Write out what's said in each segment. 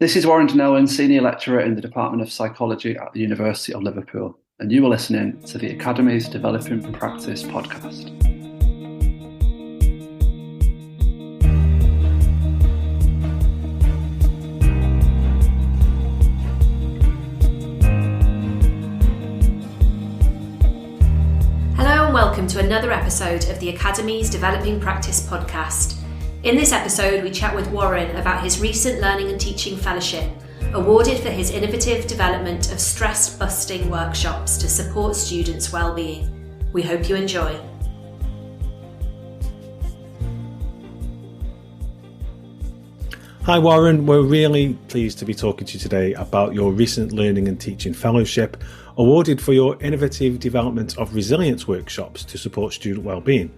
This is Warren Donnellan, Senior Lecturer in the Department of Psychology at the University of Liverpool, and you are listening to the Academy's Developing Practice podcast. Hello and welcome to another episode of the Academy's Developing Practice podcast. In this episode, we chat with Warren about his recent Learning and Teaching Fellowship, awarded for his innovative development of stress-busting workshops to support students' wellbeing. We hope you enjoy. Hi Warren, we're really pleased to be talking to you today about your recent Learning and Teaching Fellowship, awarded for your innovative development of resilience workshops to support student wellbeing.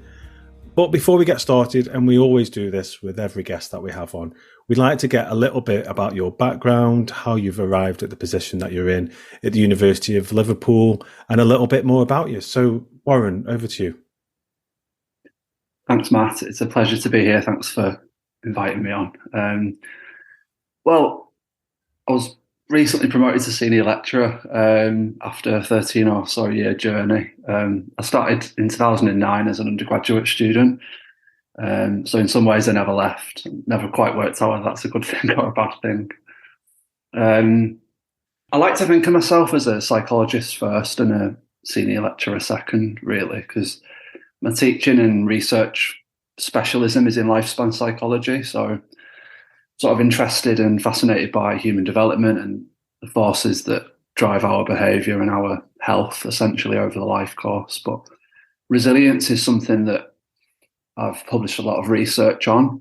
But before we get started, and we always do this with every guest that we have on, we'd like to get a little bit about your background, how you've arrived at the position that you're in at the University of Liverpool, and a little bit more about you. So, Warren, over to you. Thanks, Matt. It's a pleasure to be here. Thanks for inviting me on. I was recently promoted to Senior Lecturer after a 13 or so year journey. I started in 2009 as an undergraduate student. So in some ways I never left, never quite worked out whether that's a good thing or a bad thing. I like to think of myself as a psychologist first and a senior lecturer second, really, because my teaching and research specialism is in lifespan psychology. So sort of interested and fascinated by human development and the forces that drive our behaviour and our health essentially over the life course. But resilience is something that I've published a lot of research on,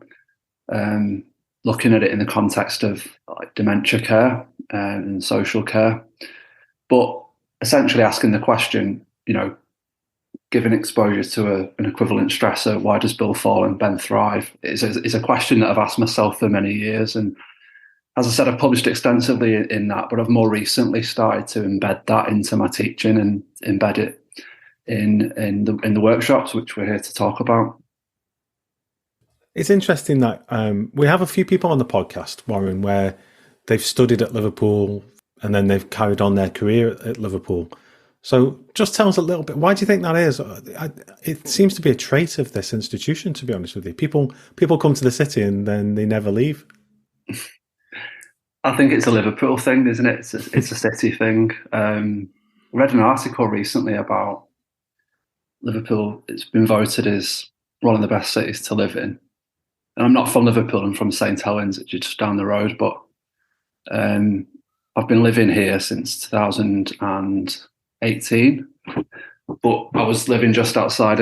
looking at it in the context of like dementia care and social care, but essentially asking the question, given exposure to an equivalent stressor, why does Bill fall and Ben thrive? Is a question that I've asked myself for many years. And as I said, I've published extensively in that, but I've more recently started to embed that into my teaching and embed it in the workshops, which we're here to talk about. It's interesting that we have a few people on the podcast, Warren, where they've studied at Liverpool and then they've carried on their career at Liverpool. So just tell us a little bit, why do you think that is? It seems to be a trait of this institution, to be honest with you. People come to the city and then they never leave. I think it's a Liverpool thing, isn't it? It's a city thing. I read an article recently about Liverpool. It's been voted as one of the best cities to live in. And I'm not from Liverpool, I'm from St Helens, which is just down the road. But I've been living here since 2018. But I was living just outside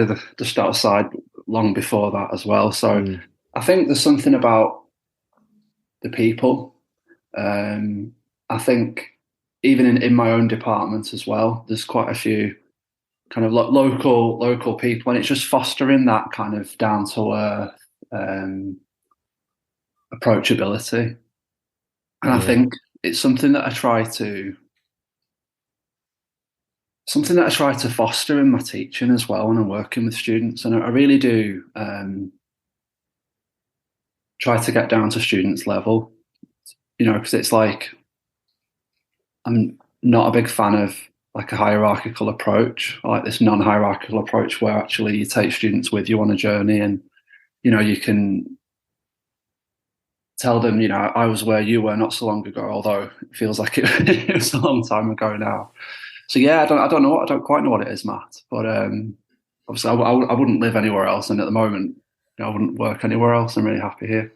long before that as well. So I think there's something about the people. I think even in my own department as well, there's quite a few kind of local people, and it's just fostering that kind of down to earth approachability. And I think it's something that I try to foster in my teaching as well when I'm working with students. And I really do try to get down to students' level, because it's like I'm not a big fan of like a hierarchical approach. I like this non-hierarchical approach where actually you take students with you on a journey and, you can tell them, I was where you were not so long ago, although it feels like it was a long time ago now. So yeah, I don't quite know what it is, Matt. But obviously, I wouldn't live anywhere else, and at the moment, I wouldn't work anywhere else. I'm really happy here.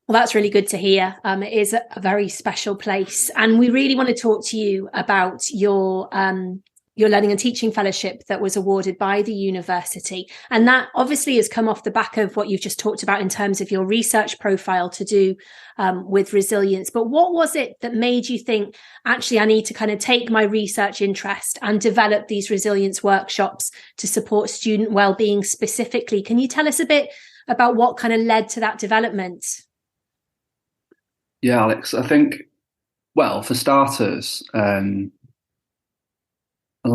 Well, that's really good to hear. It is a very special place, and we really want to talk to you about your Learning and Teaching Fellowship that was awarded by the university. And that obviously has come off the back of what you've just talked about in terms of your research profile to do with resilience. But what was it that made you think, actually, I need to kind of take my research interest and develop these resilience workshops to support student wellbeing specifically? Can you tell us a bit about what kind of led to that development? Yeah, Alex, I think, well, for starters,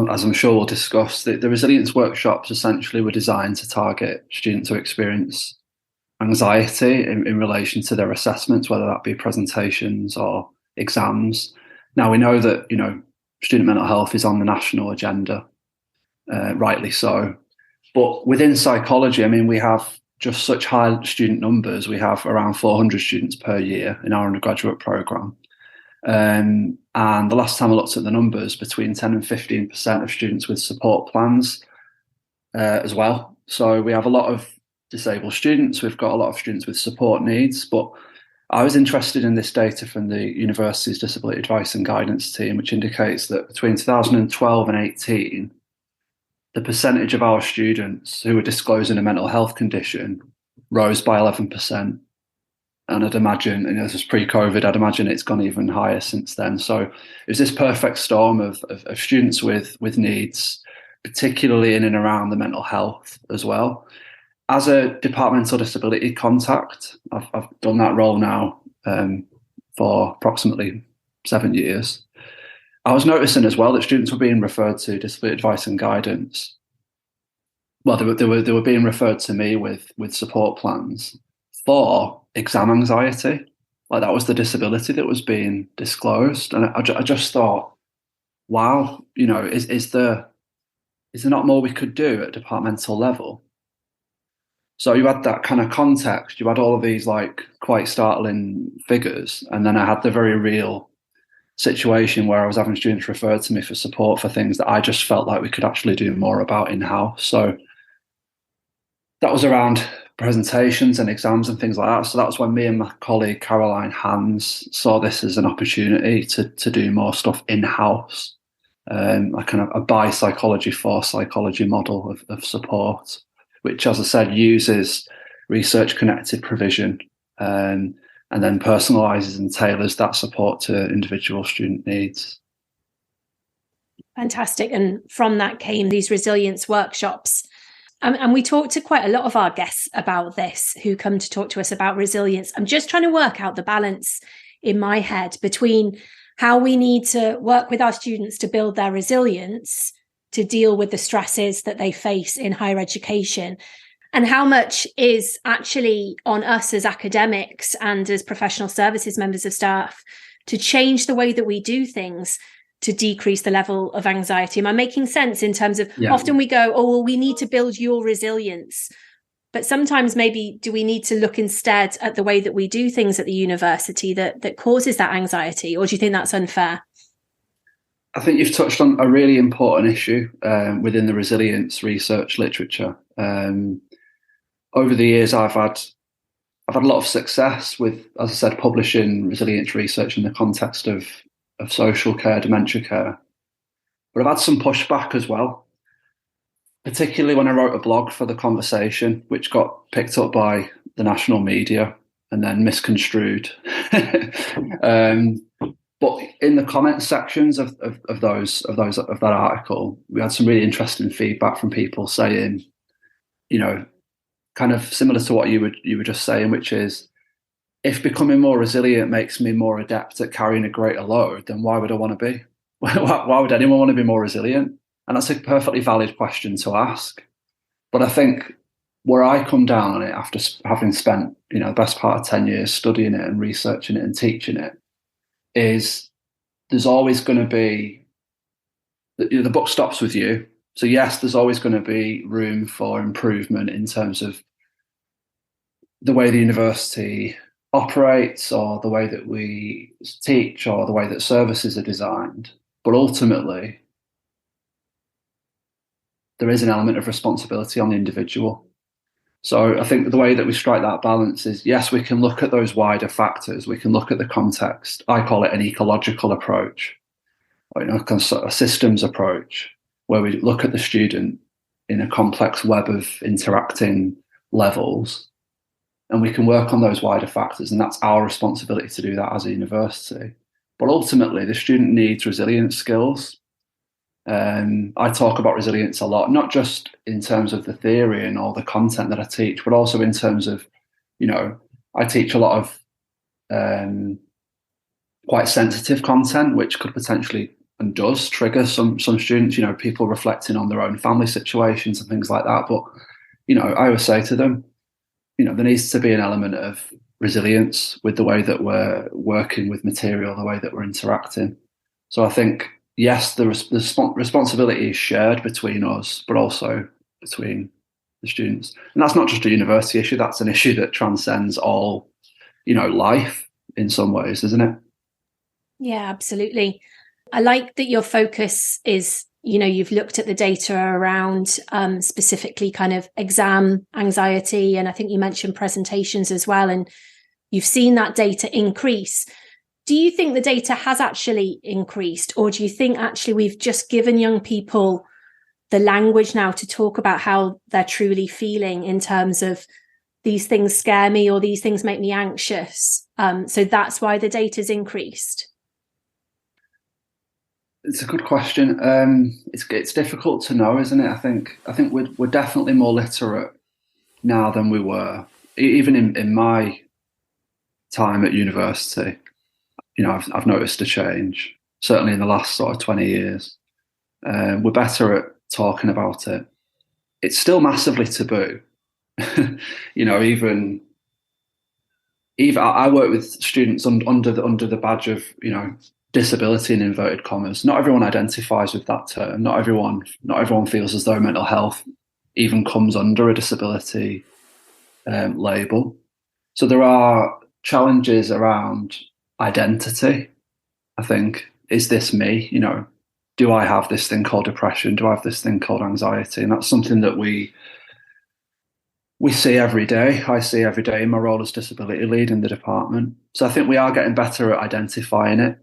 as I'm sure we'll discuss, the resilience workshops essentially were designed to target students who experience anxiety in relation to their assessments, whether that be presentations or exams. Now we know that, student mental health is on the national agenda, rightly so. But within psychology, I mean, we have just such high student numbers. We have around 400 students per year in our undergraduate programme. And the last time I looked at the numbers, between 10 and 15% of students with support plans as well. So we have a lot of disabled students. We've got a lot of students with support needs. But I was interested in this data from the university's disability advice and guidance team, which indicates that between 2012 and 18, the percentage of our students who were disclosing a mental health condition rose by 11%. And I'd imagine, this was pre-COVID, I'd imagine it's gone even higher since then. So it was this perfect storm of students with needs, particularly in and around the mental health as well. As a departmental disability contact, I've done that role now for approximately 7 years. I was noticing as well that students were being referred to disability advice and guidance. Well, they were being referred to me with support plans for exam anxiety. Like, that was the disability that was being disclosed, and I just thought, wow, is there not more we could do at departmental level? So you had that kind of context. You had all of these quite startling figures, and then I had the very real situation where I was having students referred to me for support for things that I just felt like we could actually do more about in-house. So that was around presentations and exams and things like that. So that was when me and my colleague Caroline Hans saw this as an opportunity to do more stuff in-house, a kind of a by psychology for psychology model of support, which, as I said, uses research-connected provision and then personalises and tailors that support to individual student needs. Fantastic. And from that came these resilience workshops. And we talk to quite a lot of our guests about this who come to talk to us about resilience. I'm just trying to work out the balance in my head between how we need to work with our students to build their resilience to deal with the stresses that they face in higher education, and how much is actually on us as academics and as professional services members of staff to change the way that we do things to decrease the level of anxiety. Am I making sense in terms of often we go, oh, well, we need to build your resilience. But sometimes maybe do we need to look instead at the way that we do things at the university that causes that anxiety? Or do you think that's unfair? I think you've touched on a really important issue within the resilience research literature. Over the years, I've had a lot of success with, as I said, publishing resilience research in the context of social care, dementia care. But I've had some pushback as well, particularly when I wrote a blog for The Conversation, which got picked up by the national media and then misconstrued. But in the comment sections of that article, we had some really interesting feedback from people saying, kind of similar to what you were just saying, which is, if becoming more resilient makes me more adept at carrying a greater load, then why would I want to be? Why would anyone want to be more resilient? And that's a perfectly valid question to ask. But I think where I come down on it, after having spent the best part of 10 years studying it and researching it and teaching it, is there's always going to be, the buck stops with you. So yes, there's always going to be room for improvement in terms of the way the university operates, or the way that we teach, or the way that services are designed. But ultimately, there is an element of responsibility on the individual. So I think the way that we strike that balance is, yes, we can look at those wider factors. We can look at the context. I call it an ecological approach, or a systems approach, where we look at the student in a complex web of interacting levels, and we can work on those wider factors, and that's our responsibility to do that as a university. But ultimately, the student needs resilience skills. I talk about resilience a lot, not just in terms of the theory and all the content that I teach, but also in terms of, I teach a lot of quite sensitive content, which could potentially and does trigger some students, people reflecting on their own family situations and things like that. But, I always say to them, there needs to be an element of resilience with the way that we're working with material, the way that we're interacting. So I think, yes, the responsibility is shared between us, but also between the students. And that's not just a university issue, that's an issue that transcends all, life in some ways, isn't it? Yeah, absolutely. I like that your focus is, you've looked at the data around specifically kind of exam anxiety. And I think you mentioned presentations as well. And you've seen that data increase. Do you think the data has actually increased? Or do you think actually we've just given young people the language now to talk about how they're truly feeling in terms of these things scare me or these things make me anxious? So that's why the data's increased. It's a good question. It's difficult to know, isn't it? I think we're definitely more literate now than we were. Even in my time at university, I've noticed a change. Certainly in the last sort of 20 years, we're better at talking about it. It's still massively taboo. Even I work with students under the badge of disability in inverted commas. Not everyone identifies with that term. Not everyone feels as though mental health even comes under a disability label. So there are challenges around identity. I think, is this me? Do I have this thing called depression? Do I have this thing called anxiety? And that's something that we see every day. I see every day in my role as disability lead in the department. So I think we are getting better at identifying it.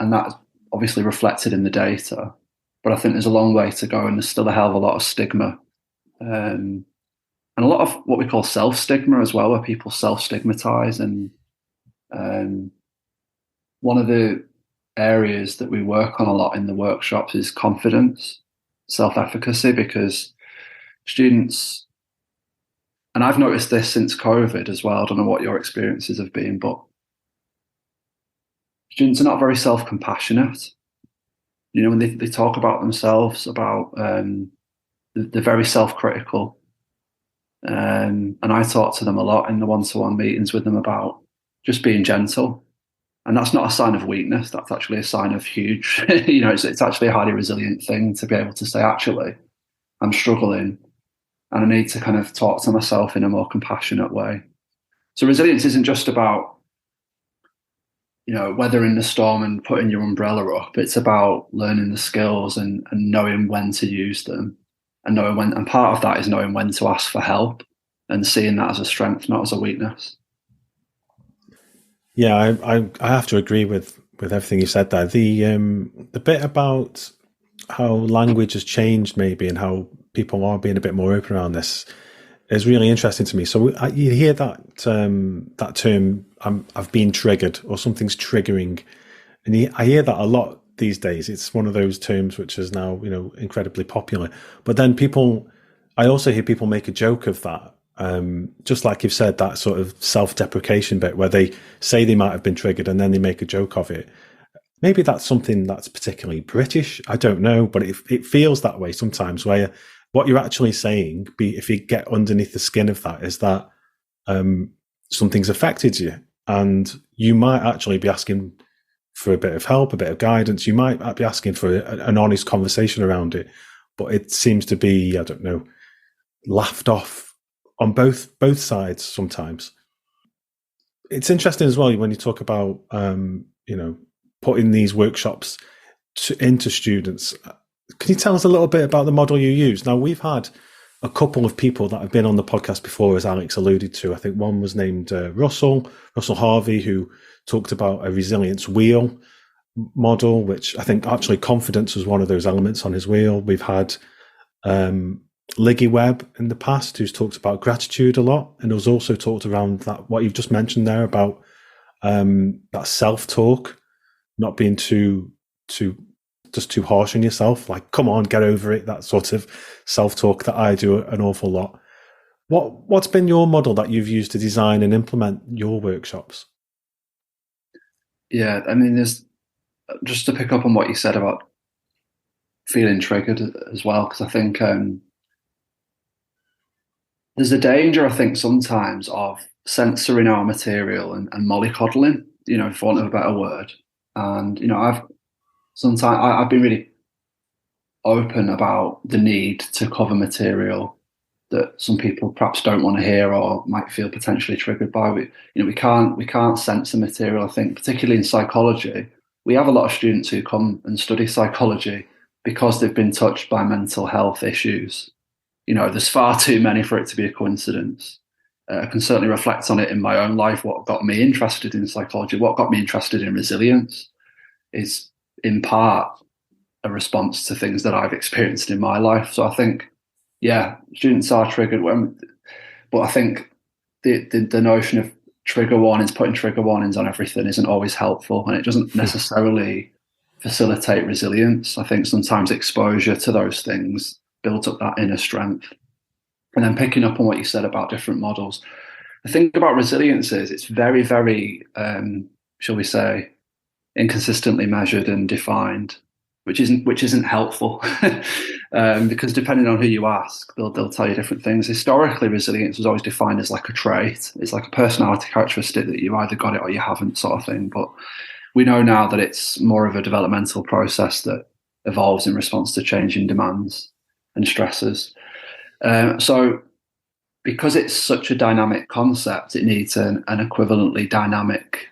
And that's obviously reflected in the data. But I think there's a long way to go, and there's still a hell of a lot of stigma. And a lot of what we call self-stigma as well, where people self-stigmatize. And one of the areas that we work on a lot in the workshops is confidence, self-efficacy, because students, and I've noticed this since COVID as well, I don't know what your experiences have been, but students are not very self-compassionate. When they talk about themselves, about they're very self-critical. And I talk to them a lot in the one-to-one meetings with them about just being gentle. And that's not a sign of weakness. That's actually a sign of huge, it's actually a highly resilient thing to be able to say, actually, I'm struggling and I need to kind of talk to myself in a more compassionate way. So resilience isn't just about, weathering the storm and putting your umbrella up. It's about learning the skills and knowing when to use them, and knowing when. And part of that is knowing when to ask for help and seeing that as a strength, not as a weakness. Yeah, I have to agree with everything you said there. The bit about how language has changed, maybe, and how people are being a bit more open around this is really interesting to me. So you hear that term, I've been triggered, or something's triggering, and I hear that a lot these days. It's one of those terms which is now incredibly popular. But then I also hear people make a joke of that, just like you've said, that sort of self-deprecation bit where they say they might have been triggered and then they make a joke of it. Maybe that's something that's particularly British. I don't know, but it feels that way sometimes, where what you're actually saying, if you get underneath the skin of that, is that something's affected you, and you might actually be asking for a bit of help, a bit of guidance. You might be asking for an honest conversation around it, but it seems to be, I don't know, laughed off on both sides sometimes. It's interesting as well when you talk about putting these workshops into students. Can you tell us a little bit about the model you use? Now, we've had a couple of people that have been on the podcast before, as Alex alluded to. I think one was named Russell Harvey, who talked about a resilience wheel model, which I think actually confidence was one of those elements on his wheel. We've had Liggy Webb in the past, who's talked about gratitude a lot, and has also talked around that, what you've just mentioned there about that self-talk, not being too harsh on yourself, like, come on, get over it, that sort of self-talk that I do an awful lot. What's been your model that you've used to design and implement your workshops? Yeah, I mean, there's, just to pick up on what you said about feeling triggered as well, because I think there's a danger, I think, sometimes of censoring our material and mollycoddling, for want of a better word. And, I've been really open about the need to cover material that some people perhaps don't want to hear or might feel potentially triggered by. We can't censor material. I think, particularly in psychology, we have a lot of students who come and study psychology because they've been touched by mental health issues. There's far too many for it to be a coincidence. I can certainly reflect on it in my own life. What got me interested in psychology, what got me interested in resilience, is in part a response to things that I've experienced in my life. So I think, yeah, students are triggered but I think the notion of putting trigger warnings on everything isn't always helpful, and it doesn't necessarily facilitate resilience. I think sometimes exposure to those things builds up that inner strength. And then picking up on what you said about different models, the thing about resilience is it's very, very, shall we say, inconsistently measured and defined, which isn't helpful. Because depending on who you ask, they'll tell you different things. Historically, resilience was always defined as like a trait. It's like a personality characteristic that you either got it or you haven't, sort of thing. But we know now that it's more of a developmental process that evolves in response to changing demands and stresses. So because it's such a dynamic concept, it needs an equivalently dynamic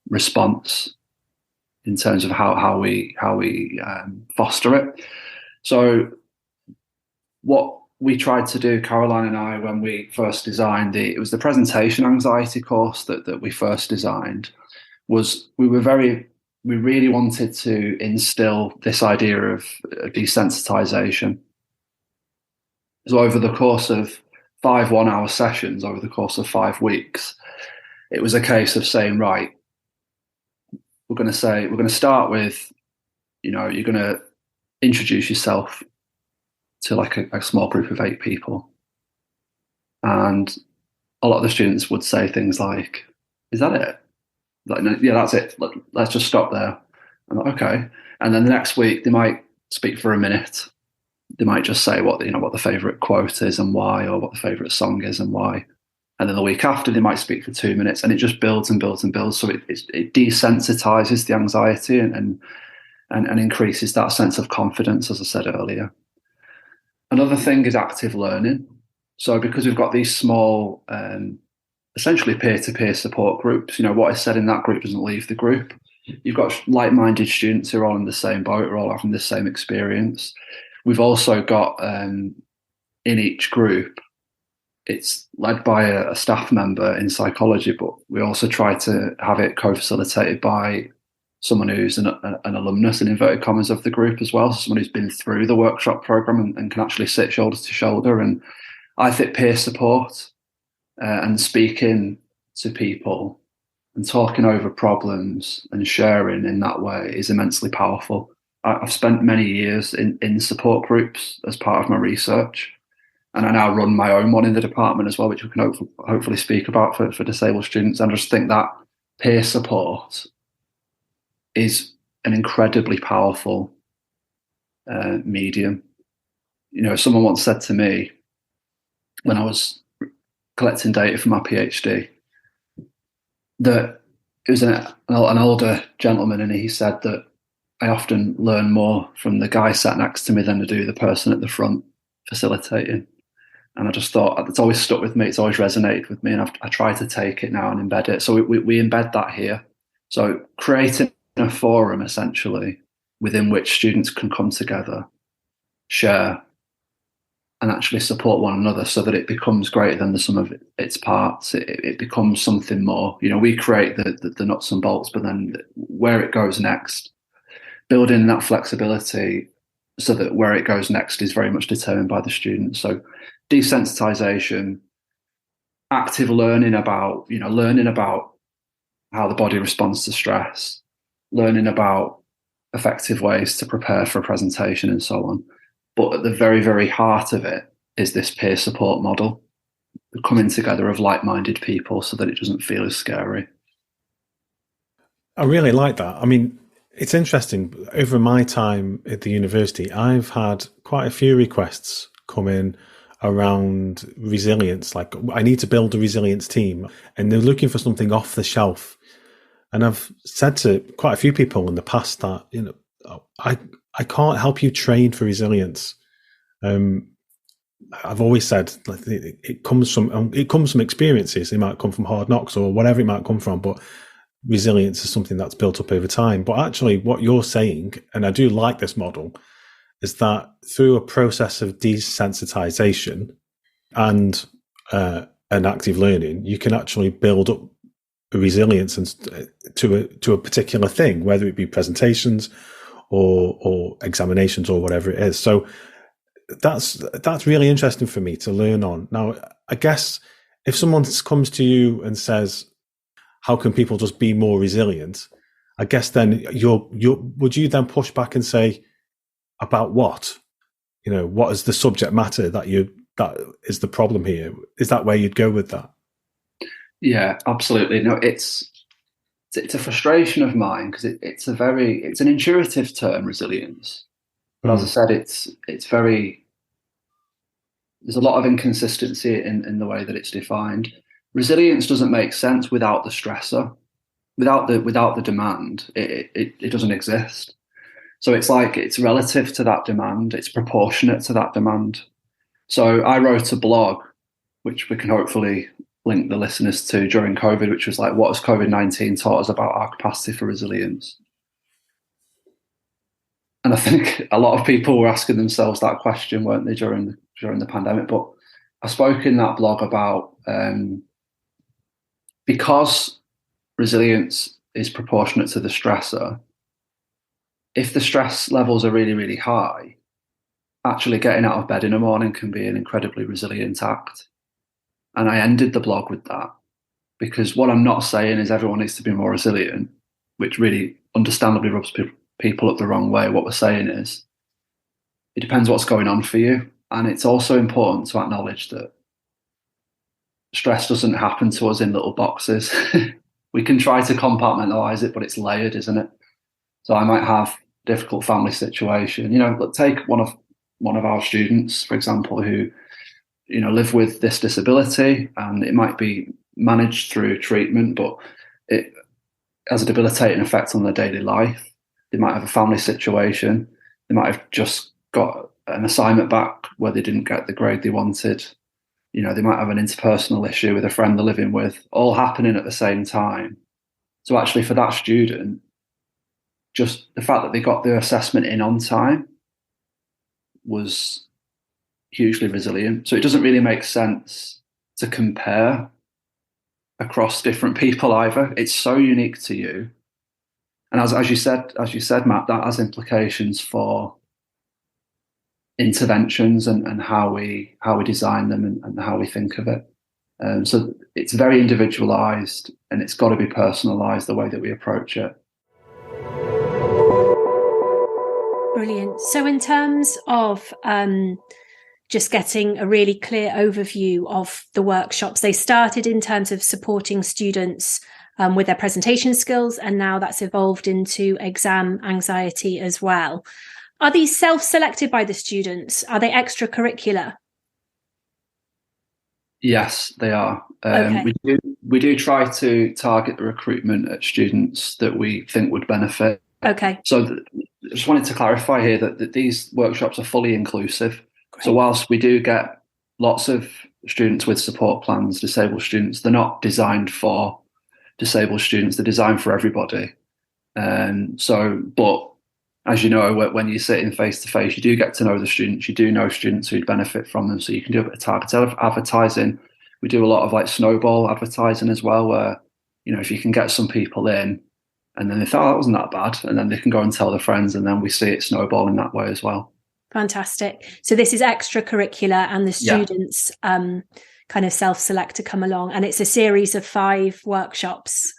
response in terms of how we foster it. So what we tried to do, Caroline and I, when we first designed it was the presentation anxiety course that we first designed, was we really wanted to instill this idea of desensitization. So over the course of 5 1-hour sessions, over the course of 5 weeks, it was a case of saying, right, we're going to start with, you're going to introduce yourself to like a small group of 8 people. And a lot of the students would say things like, is that it? Like, no, yeah, that's it. Let's just stop there. I'm like, okay. And then the next week they might speak for a minute. They might just say what the favorite quote is and why, or what the favorite song is and why. And then the week after they might speak for 2 minutes, and it just builds and builds and builds. So it desensitizes the anxiety and increases that sense of confidence, as I said earlier. Another thing is active learning. So because we've got these small, essentially peer-to-peer support groups, what is said in that group doesn't leave the group. You've got like-minded students who are all in the same boat, who are all having the same experience. We've also got, in each group, it's led by a staff member in psychology, but we also try to have it co-facilitated by someone who's an alumnus, in inverted commas, of the group as well. So someone who's been through the workshop program and can actually sit shoulder to shoulder. And I think peer support and speaking to people and talking over problems and sharing in that way is immensely powerful. I've spent many years in support groups as part of my research. And I now run my own one in the department as well, which we can hopefully speak about for disabled students. And I just think that peer support is an incredibly powerful medium. Someone once said to me when I was collecting data for my PhD that it was an older gentleman, and he said that I often learn more from the guy sat next to me than I do the person at the front facilitating. And I just thought, it's always stuck with me. It's always resonated with me. And I try to take it now and embed it. So we embed that here. So creating a forum, essentially, within which students can come together, share, and actually support one another so that it becomes greater than the sum of its parts. It becomes something more. We create the nuts and bolts, but then where it goes next, building that flexibility so that where it goes next is very much determined by the students. So desensitization, active learning about how the body responds to stress, learning about effective ways to prepare for a presentation and so on. But at the very, very heart of it is this peer support model, the coming together of like-minded people so that it doesn't feel as scary. I really like that. I mean, it's interesting. Over my time at the university, I've had quite a few requests come in around resilience. Like, I need to build a resilience team, and they're looking for something off the shelf. And I've said to quite a few people in the past that, I can't help you train for resilience. I've always said, like, it comes from experiences. It might come from hard knocks or whatever it might come from, but resilience is something that's built up over time. But actually, what you're saying, and I do like this model, is that through a process of desensitization and active learning, you can actually build up resilience and to a particular thing, whether it be presentations or examinations or whatever it is. So that's really interesting for me to learn on. Now, I guess if someone comes to you and says, how can people just be more resilient? I guess then would you then push back and say, about what? What is the subject matter that is the problem here? Is that where you'd go with that? Yeah, absolutely. No, it's a frustration of mine because it's an intuitive term, resilience. But as I said, it's very, there's a lot of inconsistency in the way that it's defined. Resilience doesn't make sense without the stressor, without the demand. It doesn't exist. So it's like it's relative to that demand. It's proportionate to that demand. So I wrote a blog, which we can hopefully link the listeners to during COVID, which was like, what has COVID-19 taught us about our capacity for resilience? And I think a lot of people were asking themselves that question, weren't they, during the pandemic? But I spoke in that blog about because resilience is proportionate to the stressor. If the stress levels are really, really high, actually getting out of bed in the morning can be an incredibly resilient act. And I ended the blog with that, because what I'm not saying is everyone needs to be more resilient, which really understandably rubs people up the wrong way. What we're saying is it depends what's going on for you. And it's also important to acknowledge that stress doesn't happen to us in little boxes. We can try to compartmentalize it, but it's layered, isn't it? So I might have a difficult family situation. Take one of our students, for example, who live with this disability, and it might be managed through treatment, but it has a debilitating effect on their daily life. They might have a family situation. They might have just got an assignment back where they didn't get the grade they wanted. They might have an interpersonal issue with a friend they're living with, all happening at the same time. So actually for that student, just the fact that they got the assessment in on time was hugely resilient. So it doesn't really make sense to compare across different people either. It's so unique to you. And as you said, Matt, that has implications for interventions and how we design them and how we think of it. So it's very individualized, and it's got to be personalized the way that we approach it. Brilliant. So in terms of just getting a really clear overview of the workshops, they started in terms of supporting students with their presentation skills, and now that's evolved into exam anxiety as well. Are these self-selected by the students? Are they extracurricular? Yes, they are. Okay. We do try to target the recruitment at students that we think would benefit. Okay. So I just wanted to clarify here that these workshops are fully inclusive. Great. So whilst we do get lots of students with support plans, disabled students, they're not designed for disabled students. They're designed for everybody. But as you know, when you sit in face-to-face, you do get to know the students. You do know students who'd benefit from them. So you can do a bit of targeted advertising. We do a lot of like snowball advertising as well, where, if you can get some people in and then they thought, that wasn't that bad, and then they can go and tell their friends, and then we see it snowballing that way as well. Fantastic. So this is extracurricular, and the students kind of self-select to come along, and it's a series of 5 workshops.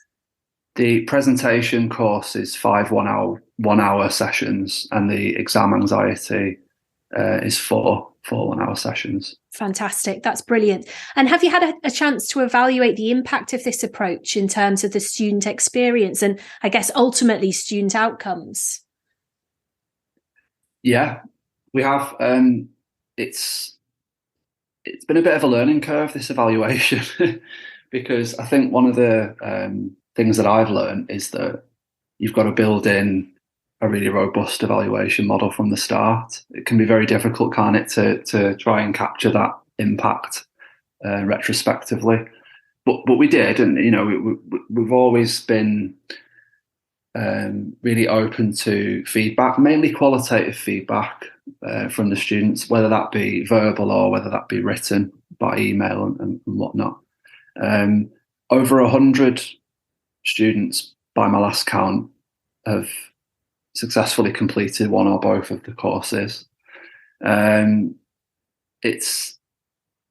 The presentation course is 5 one-hour sessions, and the exam anxiety is 4 one-hour sessions. Fantastic. That's brilliant. And have you had a chance to evaluate the impact of this approach in terms of the student experience and, I guess, ultimately student outcomes? Yeah, we have. It's it's been a bit of a learning curve, this evaluation, because I think one of the things that I've learned is that you've got to build in a really robust evaluation model from the start. It can be very difficult, can't it, to try and capture that impact retrospectively. But we did, and we've always been really open to feedback, mainly qualitative feedback from the students, whether that be verbal or whether that be written by email and whatnot. Over 100 students, by my last count, have successfully completed one or both of the courses.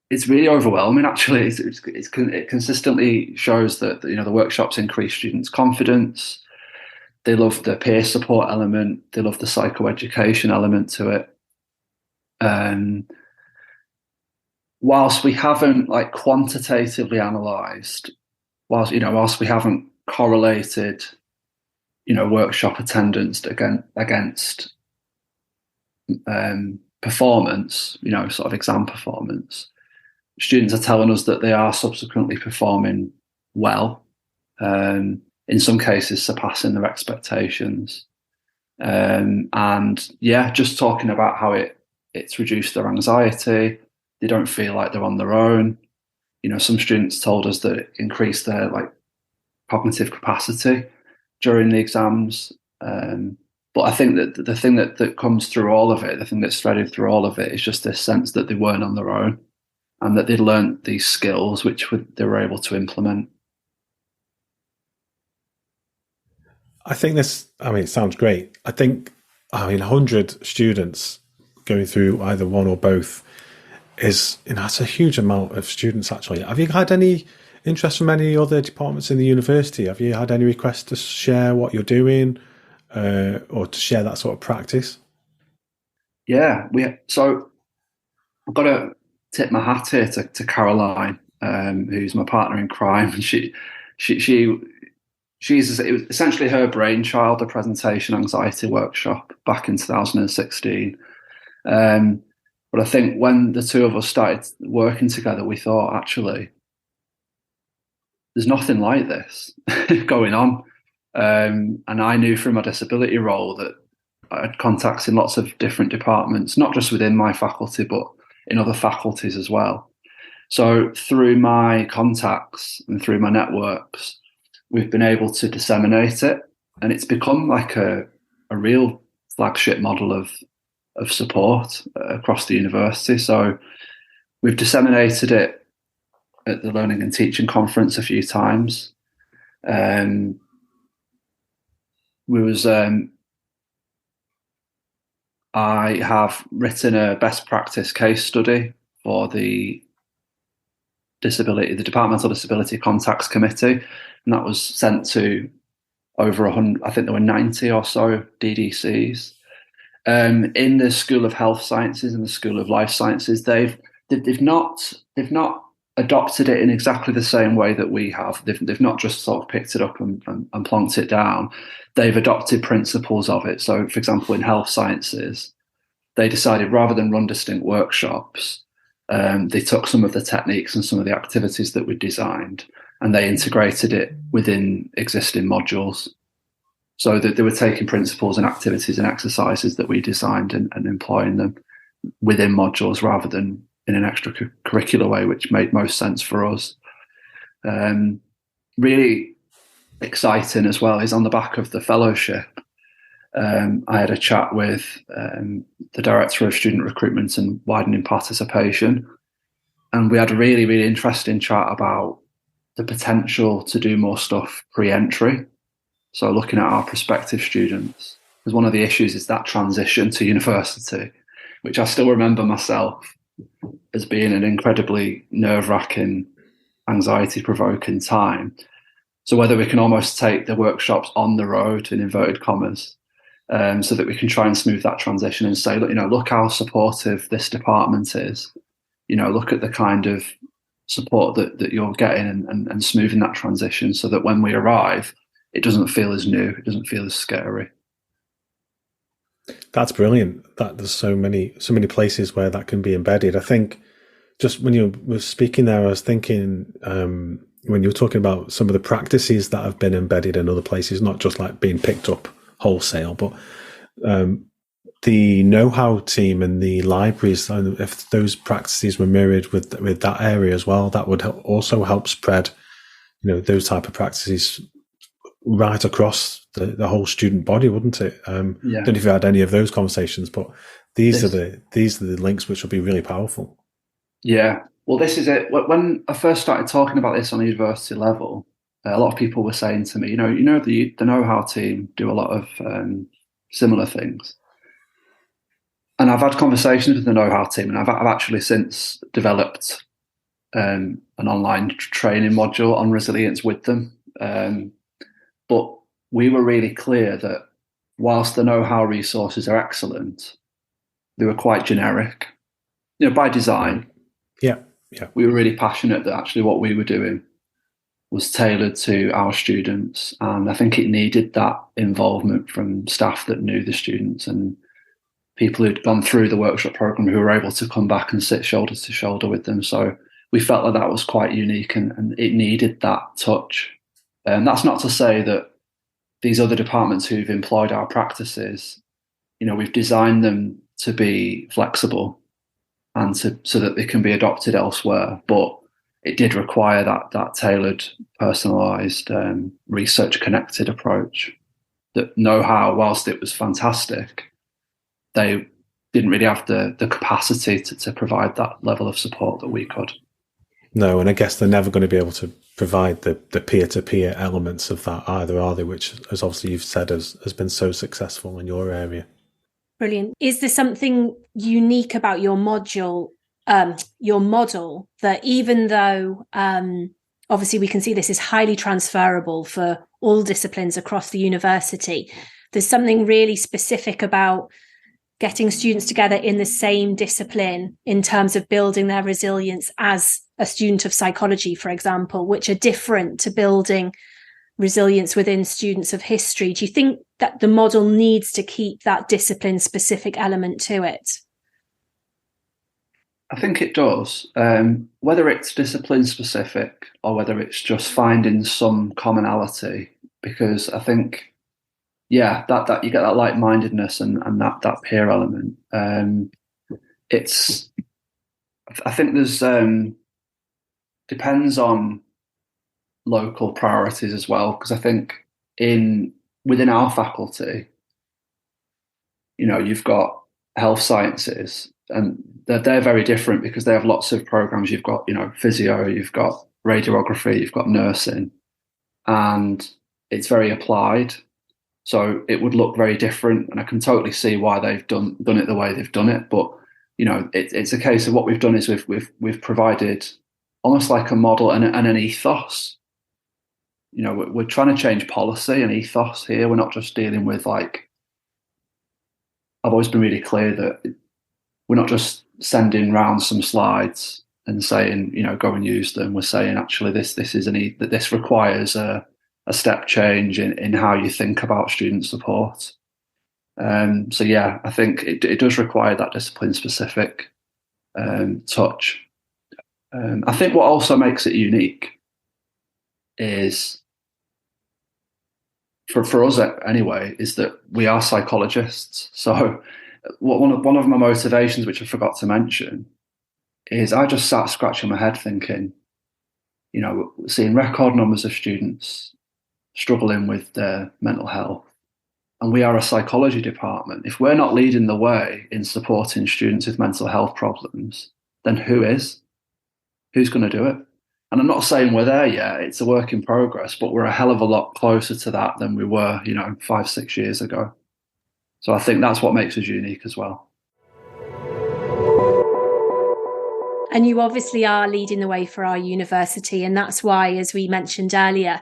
It's really overwhelming, actually. It consistently shows that the workshops increase students' confidence. They love the peer support element. They love the psychoeducation element to it. Whilst we haven't quantitatively analysed, whilst we haven't correlated, workshop attendance against performance, sort of exam performance, students are telling us that they are subsequently performing well, in some cases surpassing their expectations. And yeah, just talking about how it's reduced their anxiety. They don't feel like they're on their own. Some students told us that it increased their cognitive capacity during the exams. But I think that the thing that comes through all of it, the thing that's threaded through all of it, is just this sense that they weren't on their own and that they'd learned these skills which they were able to implement. I think it sounds great. 100 students going through either one or both is, that's a huge amount of students, actually. Have you had any interest from any other departments in the university? Have you had any requests to share what you're doing or to share that sort of practice? Yeah, so I've got to tip my hat here to Caroline, who's my partner in crime. She's it was essentially her brainchild, the presentation anxiety workshop back in 2016. But I think when the two of us started working together, we thought, actually, there's nothing like this going on. And I knew from my disability role that I had contacts in lots of different departments, not just within my faculty, but in other faculties as well. So through my contacts and through my networks, we've been able to disseminate it, and it's become like a real flagship model of support across the university. So we've disseminated it at the Learning and Teaching Conference a few times. I have written a best practice case study for the Departmental Disability Contacts Committee, and that was sent to over 100. I think there were 90 or so DDCs. In the School of Health Sciences and the School of Life Sciences, they've not adopted it in exactly the same way that we have. They've not just sort of picked it up and plonked it down. They've adopted principles of it. So, for example, in health sciences, they decided rather than run distinct workshops, they took some of the techniques and some of the activities that we designed and they integrated it within existing modules. So that they were taking principles and activities and exercises that we designed and employing them within modules rather than in an extracurricular way, which made most sense for us. Really exciting as well is on the back of the fellowship. I had a chat with the Director of Student Recruitment and Widening Participation, and we had a really, really interesting chat about the potential to do more stuff pre-entry. So looking at our prospective students, because one of the issues is that transition to university, which I still remember myself as being an incredibly nerve-wracking, anxiety-provoking time. So whether we can almost take the workshops on the road, in inverted commas, so that we can try and smooth that transition and say, look how supportive this department is. Look at the kind of support that you're getting and smoothing that transition so that when we arrive, it doesn't feel as new, it doesn't feel as scary. That's brilliant. That there's so many places where that can be embedded. I think just when you were speaking there, I was thinking, when you were talking about some of the practices that have been embedded in other places, not just like being picked up wholesale, but the know-how team and the libraries, and if those practices were mirrored with that area as well, that would also help spread, those type of practices right across the whole student body, wouldn't it? I don't know if you had any of those conversations, but these are the links which will be really powerful. Yeah, well, this is it. When I first started talking about this on a university level, a lot of people were saying to me, the know-how team do a lot of similar things. And I've had conversations with the know-how team, and I've actually since developed an online training module on resilience with them. But we were really clear that whilst the know-how resources are excellent, they were quite generic, by design. Yeah. We were really passionate that actually what we were doing was tailored to our students. And I think it needed that involvement from staff that knew the students and people who'd gone through the workshop program who were able to come back and sit shoulder to shoulder with them. So we felt like that was quite unique and it needed that touch. And that's not to say that these other departments who've employed our practices, we've designed them to be flexible and so that they can be adopted elsewhere. But it did require that tailored, personalised, research-connected approach. That know-how, whilst it was fantastic, they didn't really have the capacity to provide that level of support that we could. No, and I guess they're never going to be able to provide the peer-to-peer elements of that either, are they? Which, as obviously you've said, has been so successful in your area. Brilliant. Is there something unique about your model, that even though obviously we can see this is highly transferable for all disciplines across the university, there's something really specific about getting students together in the same discipline in terms of building their resilience as a student of psychology, for example, which are different to building resilience within students of history? Do you think that the model needs to keep that discipline specific element to it? I think it does. Whether it's discipline specific or whether it's just finding some commonality, because I think, that you get that like-mindedness and that peer element. I think there's depends on local priorities as well, because I think within our faculty, you've got health sciences, and they're very different because they have lots of programs. You've got physio, you've got radiography, you've got nursing, and it's very applied. So it would look very different, and I can totally see why they've done it the way they've done it. But it's a case of what we've done is we've provided almost like a model and an ethos. We're trying to change policy and ethos here. We're not just dealing with I've always been really clear that we're not just sending round some slides and saying, go and use them. We're saying actually this is that this requires a step change in how you think about student support. I think it does require that discipline specific touch. I think what also makes it unique is, for us anyway, is that we are psychologists. So one of my motivations, which I forgot to mention, is I just sat scratching my head thinking, seeing record numbers of students struggling with their mental health, and we are a psychology department. If we're not leading the way in supporting students with mental health problems, then who is? Who's going to do it? And I'm not saying we're there yet, it's a work in progress, but we're a hell of a lot closer to that than we were, 5-6 years ago. So I think that's what makes us unique as well. And you obviously are leading the way for our university. And that's why, as we mentioned earlier,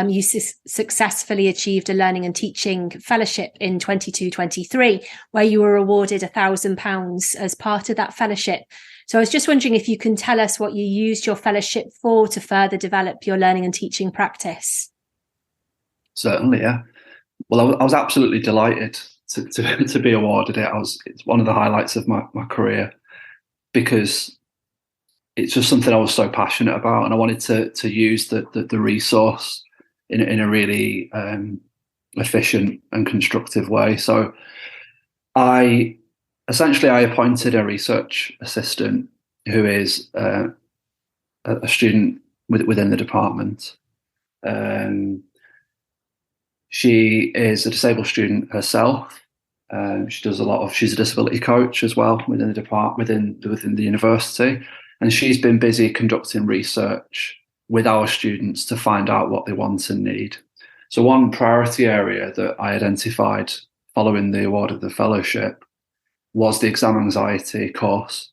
you successfully achieved a learning and teaching fellowship in 22-23, where you were awarded £1,000 as part of that fellowship. So I was just wondering if you can tell us what you used your fellowship for to further develop your learning and teaching practice. Certainly, yeah. Well, I was absolutely delighted to be awarded it. It's one of the highlights of my career, because it's just something I was so passionate about, and I wanted to use the resource in a really efficient and constructive way. So I appointed a research assistant who is a student within the department. She is a disabled student herself. She's a disability coach as well within the department, within the university, and she's been busy conducting research with our students to find out what they want and need. So one priority area that I identified following the award of the fellowship was the exam anxiety course,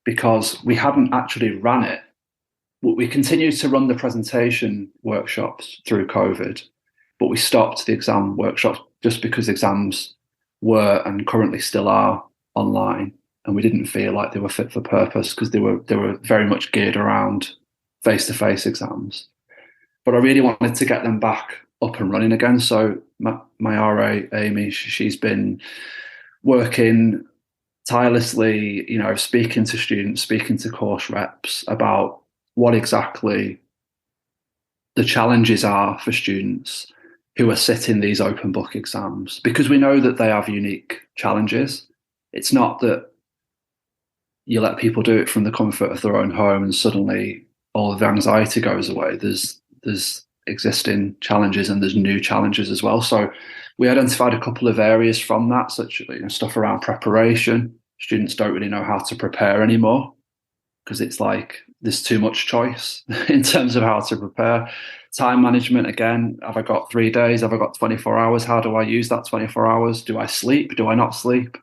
because we hadn't actually ran it. We continued to run the presentation workshops through COVID, but we stopped the exam workshops just because exams were and currently still are online, and we didn't feel like they were fit for purpose because they were very much geared around face-to-face exams. But I really wanted to get them back up and running again. So my RA, Amy, she's been working tirelessly, speaking to students, speaking to course reps about what exactly the challenges are for students who are sitting these open book exams, because we know that they have unique challenges. It's not that you let people do it from the comfort of their own home and suddenly all of the anxiety goes away. There's existing challenges and there's new challenges as well. So we identified a couple of areas from that, such as stuff around preparation. Students don't really know how to prepare anymore because it's like there's too much choice in terms of how to prepare. Time management, again, have I got 3 days? Have I got 24 hours? How do I use that 24 hours? Do I sleep? Do I not sleep?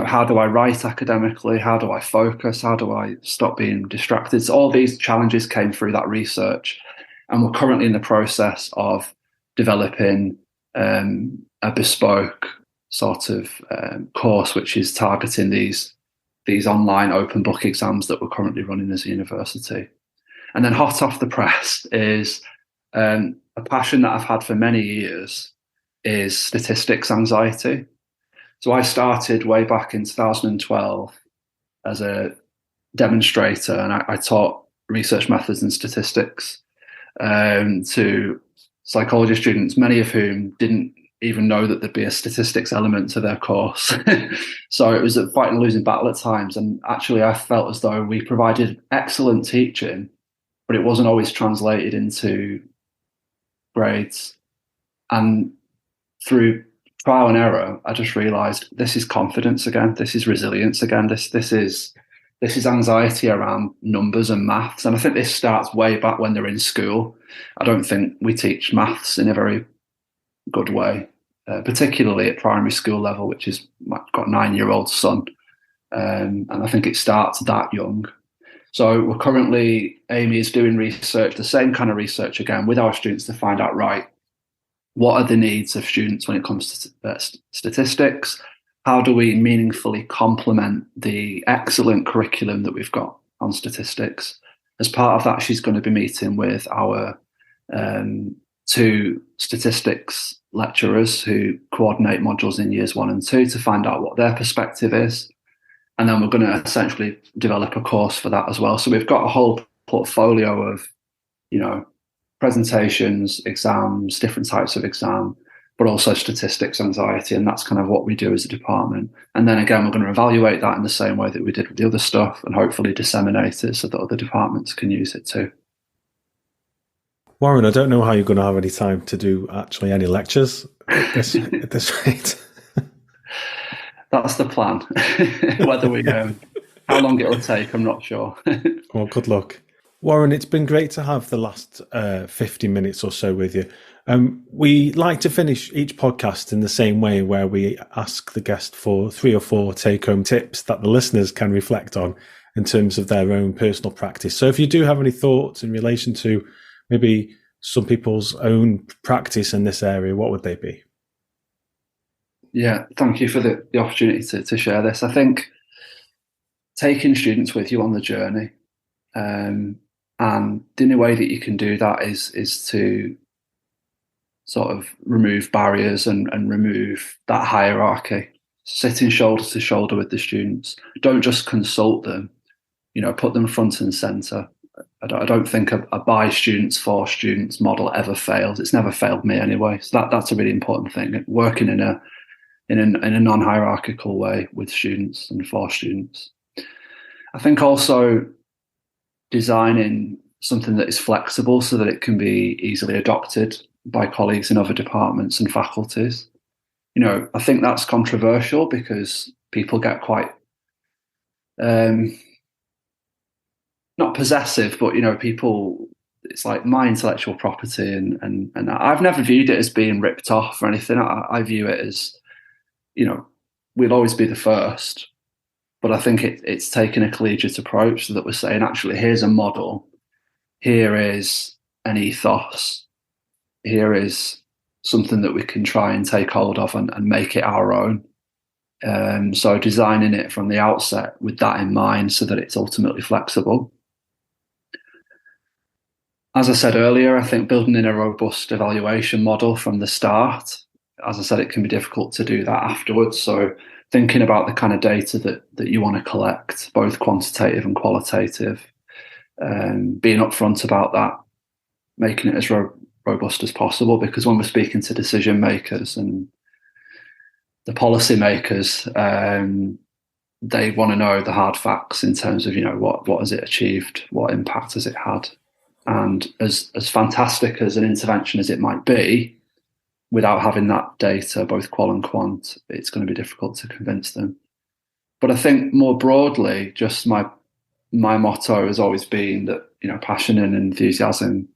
How do I write academically? How do I focus? How do I stop being distracted? So all these challenges came through that research, and we're currently in the process of developing a bespoke sort of course which is targeting these online open book exams that we're currently running as a university. And then hot off the press is a passion that I've had for many years is statistics anxiety. So I started way back in 2012 as a demonstrator, and I taught research methods and statistics to psychology students, many of whom didn't even know that there'd be a statistics element to their course. So it was a fight and losing battle at times. And actually, I felt as though we provided excellent teaching, but it wasn't always translated into grades. And through trial and error, I just realised this is confidence again. This is resilience again. This is anxiety around numbers and maths. And I think this starts way back when they're in school. I don't think we teach maths in a very good way, particularly at primary school level, which is I've got a 9-year-old son. And I think it starts that young. So we're currently, Amy is doing research, the same kind of research again with our students to find out, right, what are the needs of students when it comes to statistics? How do we meaningfully complement the excellent curriculum that we've got on statistics? As part of that, she's going to be meeting with our 2 statistics lecturers who coordinate modules in years 1 and 2 to find out what their perspective is. And then we're going to essentially develop a course for that as well. So we've got a whole portfolio of, presentations, exams, different types of exam, but also statistics anxiety. And that's kind of what we do as a department. And then again, we're going to evaluate that in the same way that we did with the other stuff and hopefully disseminate it so that other departments can use it too. Warren, I don't know how you're going to have any time to do actually any lectures at this rate. That's the plan. Whether we how long it'll take, I'm not sure. Well, good luck. Warren, it's been great to have the last 50 minutes or so with you. We like to finish each podcast in the same way, where we ask the guest for 3 or 4 take-home tips that the listeners can reflect on in terms of their own personal practice. So if you do have any thoughts in relation to maybe some people's own practice in this area, what would they be? Yeah, thank you for the opportunity to share this. I think taking students with you on the journey, and the only way that you can do that is to sort of remove barriers and remove that hierarchy. Sitting shoulder to shoulder with the students. Don't just consult them, put them front and centre. I don't think a by students for students model ever fails. It's never failed me anyway. So that's a really important thing. Working in a non-hierarchical way with students and for students. I think also designing something that is flexible so that it can be easily adopted by colleagues in other departments and faculties. I think that's controversial because people get quite not possessive, but people, it's like my intellectual property, and I've never viewed it as being ripped off or anything. I view it as, we'll always be the first, but I think it's taken a collegiate approach so that we're saying, actually, here's a model, here is an ethos, here is something that we can try and take hold of and make it our own. So designing it from the outset with that in mind so that it's ultimately flexible. As I said earlier, I think building in a robust evaluation model from the start, as I said, it can be difficult to do that afterwards. So thinking about the kind of data that you want to collect, both quantitative and qualitative, being upfront about that, making it as robust as possible, because when we're speaking to decision makers and the policy makers, they want to know the hard facts in terms of, what has it achieved, what impact has it had. And as fantastic as an intervention as it might be, without having that data, both qual and quant, it's going to be difficult to convince them. But I think more broadly, just my motto has always been that, passion and enthusiasm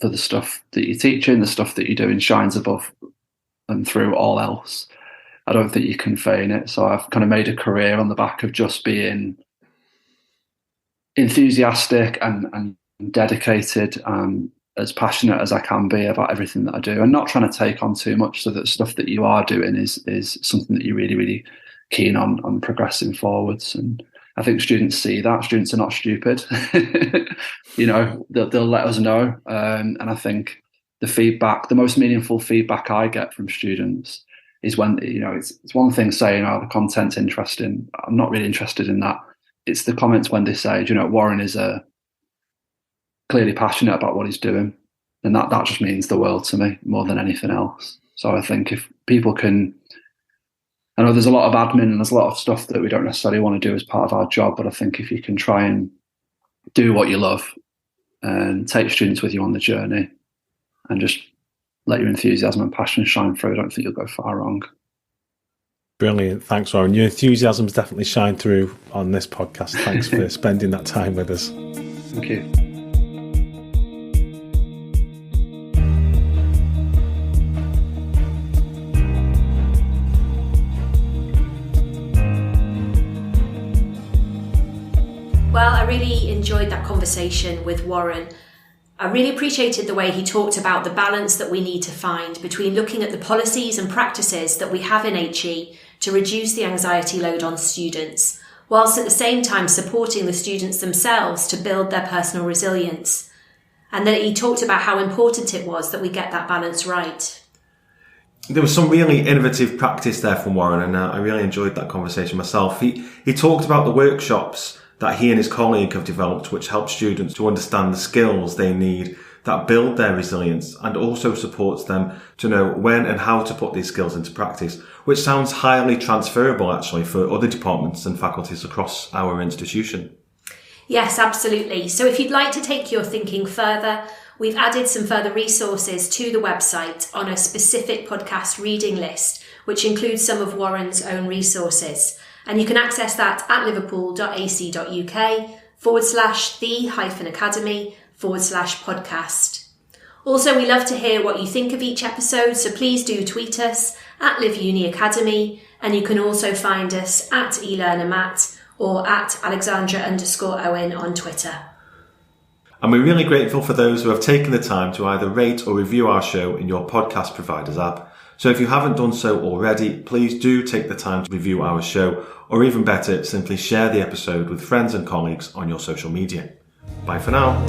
for the stuff that you're teaching, the stuff that you're doing, shines above and through all else. I don't think you can feign it. So I've kind of made a career on the back of just being enthusiastic and dedicated and as passionate as I can be about everything that I do, and not trying to take on too much, so that stuff that you are doing is something that you're really, really keen on progressing forwards. And I think students see that. Students are not stupid. They'll let us know. And I think the most meaningful feedback I get from students is when, it's one thing saying, the content's interesting. I'm not really interested in that. It's the comments when they say, Warren is clearly passionate about what he's doing. And that just means the world to me more than anything else. So I think if people can, I know there's a lot of admin and there's a lot of stuff that we don't necessarily want to do as part of our job, but I think if you can try and do what you love and take students with you on the journey and just let your enthusiasm and passion shine through, I don't think you'll go far wrong. Brilliant. Thanks, Warren. Your enthusiasm's definitely shined through on this podcast. Thanks for spending that time with us. Thank you. Well, I really enjoyed that conversation with Warren. I really appreciated the way he talked about the balance that we need to find between looking at the policies and practices that we have in HE to reduce the anxiety load on students, whilst at the same time supporting the students themselves to build their personal resilience. And then he talked about how important it was that we get that balance right. There was some really innovative practice there from Warren, and I really enjoyed that conversation myself. He talked about the workshops that he and his colleague have developed, which help students to understand the skills they need that build their resilience and also supports them to know when and how to put these skills into practice, which sounds highly transferable actually for other departments and faculties across our institution. Yes, absolutely. So if you'd like to take your thinking further, we've added some further resources to the website on a specific podcast reading list, which includes some of Warren's own resources. And you can access that at liverpool.ac.uk/the-academy/podcast. Also, we love to hear what you think of each episode, so please do tweet us at LiveUniAcademy, and you can also find us at eLearnerMatt or at Alexandra_Owen on Twitter. And we're really grateful for those who have taken the time to either rate or review our show in your podcast provider's app. So if you haven't done so already, please do take the time to review our show, or even better, simply share the episode with friends and colleagues on your social media. Bye for now.